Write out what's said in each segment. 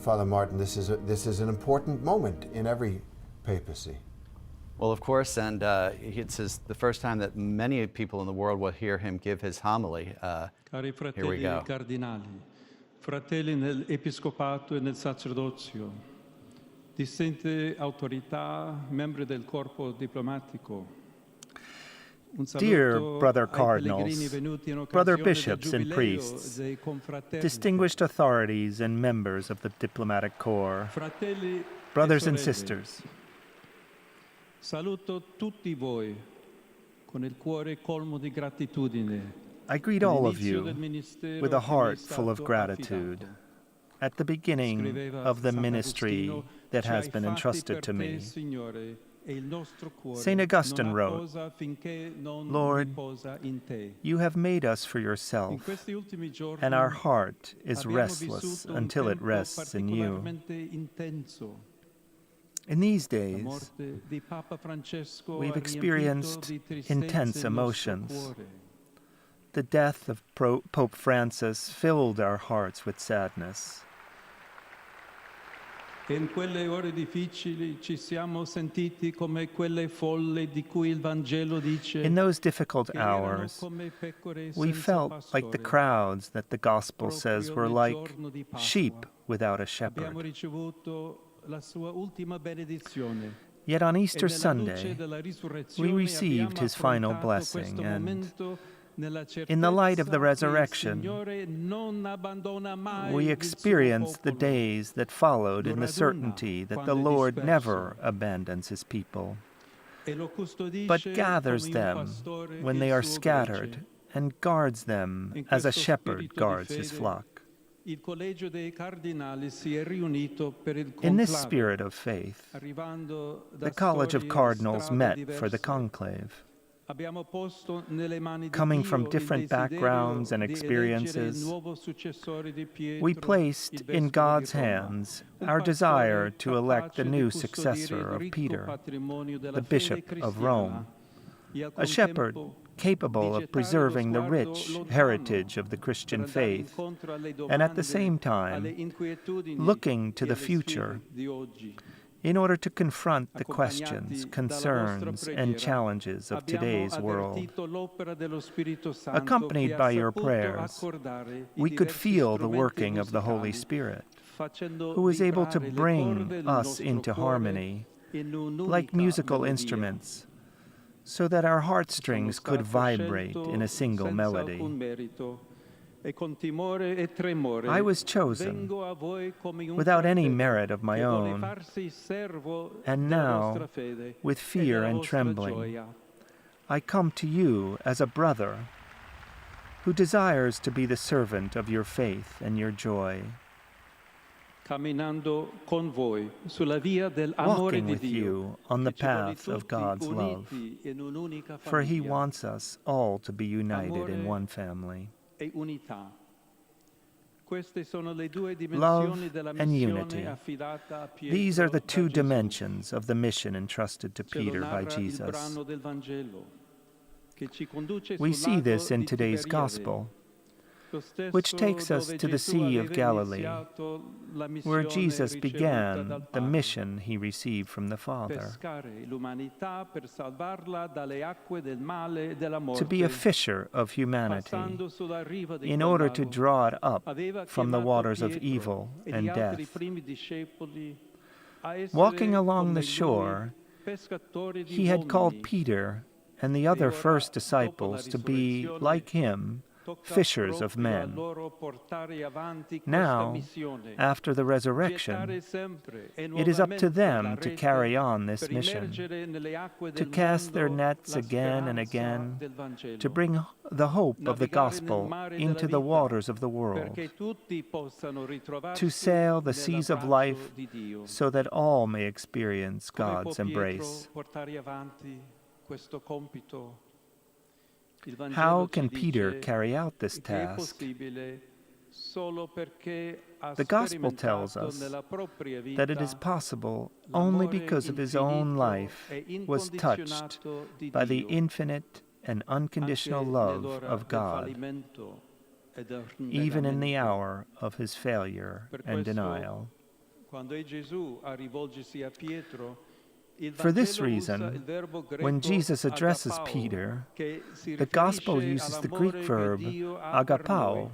Father Martin, this is an important moment in every papacy. Well, of course, and it's the first time that many people in the world will hear him give his homily. Cari Here we go. fratelli cardinali, fratelli nell'episcopato e nel sacerdozio, distinte autorità, membri del corpo diplomatico. Dear brother cardinals, brother bishops and priests, distinguished authorities and members of the diplomatic corps, brothers and sisters, saluto tutti voi con il cuore colmo di gratitudine. I greet all of you with a heart full of gratitude at the beginning of the ministry that has been entrusted to me. St. Augustine wrote, Lord, you have made us for yourself, and our heart is restless until it rests in you. In these days, we've experienced intense emotions. The death of Pope Francis filled our hearts with sadness. In quelle ore difficili ci siamo sentiti come quelle folle di cui il Vangelo dice. In those difficult hours, we felt like the crowds that the Gospel says were like sheep without a shepherd. Yet on Easter Sunday, we received his final blessing, and in the light of the resurrection, we experienced the days that followed in the certainty that the Lord never abandons his people, but gathers them when they are scattered and guards them as a shepherd guards his flock. In this spirit of faith, the College of Cardinals met for the conclave. Coming from different backgrounds and experiences, we placed in God's hands our desire to elect a new successor of Peter, the Bishop of Rome, a shepherd capable of preserving the rich heritage of the Christian faith, and at the same time looking to the future in order to confront the questions, concerns, and challenges of today's world. Accompanied by your prayers, we could feel the working of the Holy Spirit, who is able to bring us into harmony, like musical instruments, so that our heartstrings could vibrate in a single melody. I was chosen without any merit of my own, and now, with fear and trembling, I come to you as a brother who desires to be the servant of your faith and your joy. Walking with you on the path of God's love, for He wants us all to be united in one family. Love and unity. These are the two dimensions of the mission entrusted to Peter by Jesus. We see this in today's Gospel, which takes us to the Sea of Galilee, where Jesus began the mission he received from the Father, to be a fisher of humanity, in order to draw it up from the waters of evil and death. Walking along the shore, he had called Peter and the other first disciples to be, like him, fishers of men. Now, after the resurrection, it is up to them to carry on this mission, to cast their nets again and again, to bring the hope of the gospel into the waters of the world, to sail the seas of life so that all may experience God's embrace. How can Peter carry out this task? The Gospel tells us that it is possible only because of his own life was touched by the infinite and unconditional love of God, even in the hour of his failure and denial. For this reason, when Jesus addresses Peter, the Gospel uses the Greek verb agapao,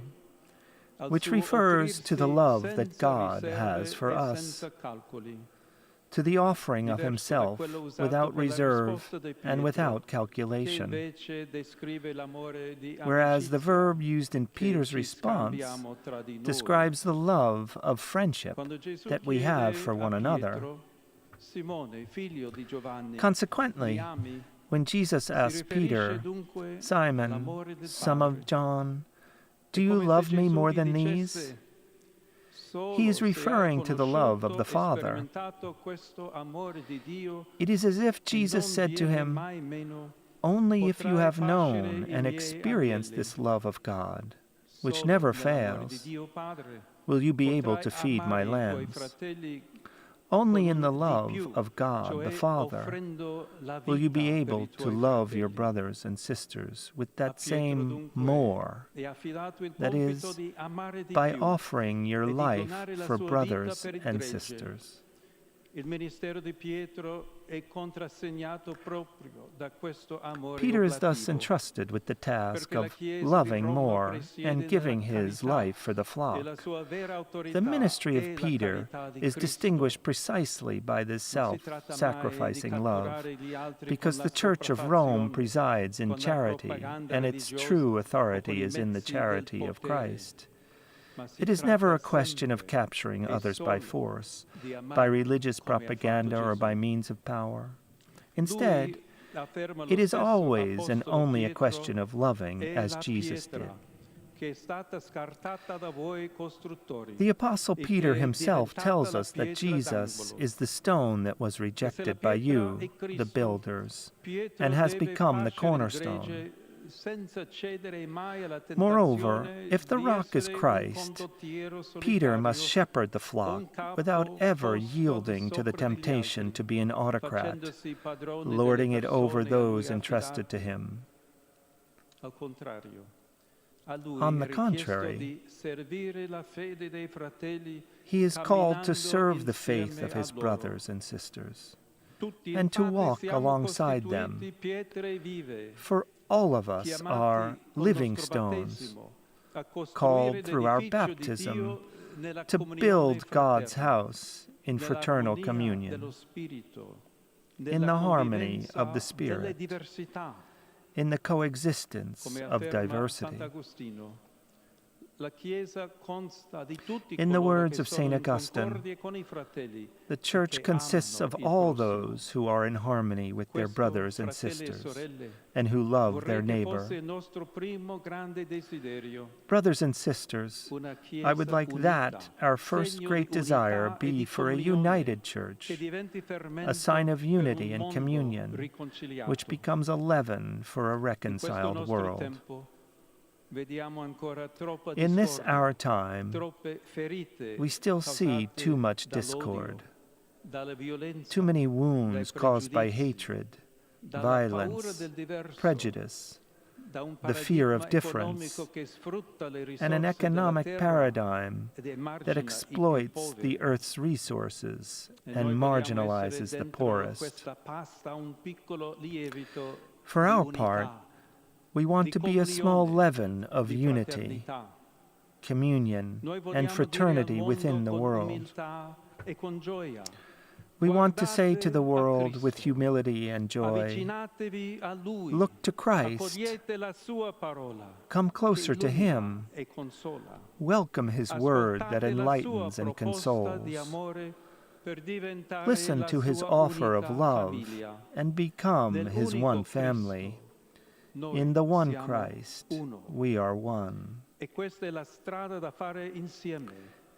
which refers to the love that God has for us, to the offering of himself without reserve and without calculation. Whereas the verb used in Peter's response describes the love of friendship that we have for one another. Consequently, when Jesus asked Peter, "Simon, son of John, do you love me more than these?" he is referring to the love of the Father. It is as if Jesus said to him, "Only if you have known and experienced this love of God, which never fails, will you be able to feed my lambs. Only in the love of God the Father will you be able to love your brothers and sisters with that same more, that is, by offering your life for brothers and sisters." Peter is thus entrusted with the task of loving more and giving his life for the flock. The ministry of Peter is distinguished precisely by this self-sacrificing love, because the Church of Rome presides in charity, and its true authority is in the charity of Christ. It is never a question of capturing others by force, by religious propaganda, or by means of power. Instead, it is always and only a question of loving as Jesus did. The Apostle Peter himself tells us that Jesus is the stone that was rejected by you, the builders, and has become the cornerstone. Moreover, if the rock is Christ, Peter must shepherd the flock without ever yielding to the temptation to be an autocrat, lording it over those entrusted to him. On the contrary, he is called to serve the faith of his brothers and sisters, and to walk alongside them. For all of us are living stones, called through our baptism to build God's house in fraternal communion, in the harmony of the Spirit, in the coexistence of diversity. In the words of St. Augustine, the Church consists of all those who are in harmony with their brothers and sisters and who love their neighbor. Brothers and sisters, I would like that our first great desire be for a united Church, a sign of unity and communion, which becomes a leaven for a reconciled world. In this our time, we still see too much discord, too many wounds caused by hatred, violence, prejudice, the fear of difference, and an economic paradigm that exploits the earth's resources and marginalizes the poorest. For our part, we want to be a small leaven of unity, communion, and fraternity within the world. We want to say to the world with humility and joy, look to Christ, come closer to Him, welcome His word that enlightens and consoles, listen to His offer of love, and become His one family. In the one Christ, we are one.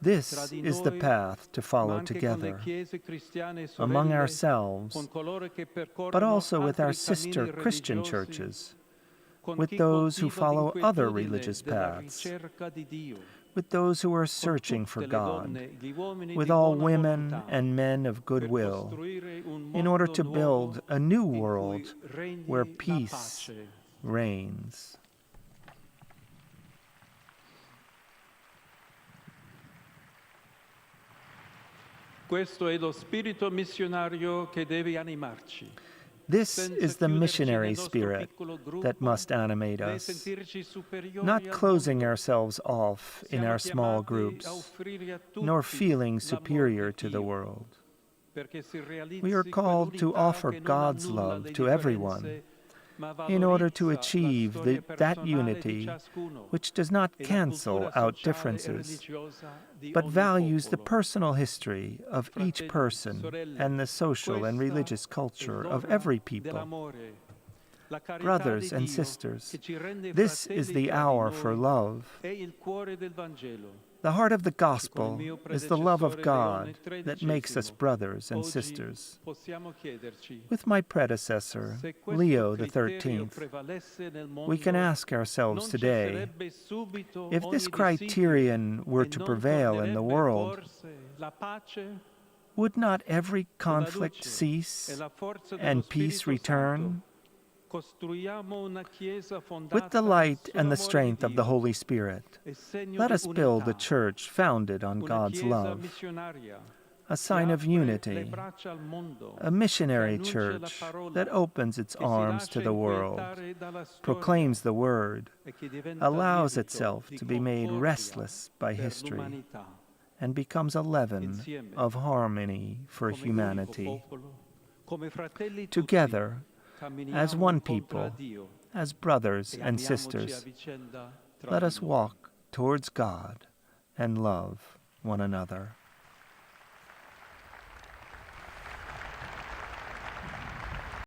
This is the path to follow together, among ourselves, but also with our sister Christian churches, with those who follow other religious paths, with those who are searching for God, with all women and men of goodwill, in order to build a new world where peace reigns. Questo è lo spirito missionario che deve animarci. This is the missionary spirit that must animate us, not closing ourselves off in our small groups, nor feeling superior to the world. We are called to offer God's love to everyone in order to achieve that unity which does not cancel out differences, but values the personal history of each person and the social and religious culture of every people. Brothers and sisters, this is the hour for love. The heart of the gospel is the love of God that makes us brothers and sisters. With my predecessor, Leo XIII, we can ask ourselves today, if this criterion were to prevail in the world, would not every conflict cease and peace return? With the light and the strength of the Holy Spirit, let us build a church founded on God's love, a sign of unity, a missionary church that opens its arms to the world, proclaims the Word, allows itself to be made restless by history, and becomes a leaven of harmony for humanity. Together, as one people, as brothers and sisters, let us walk towards God and love one another.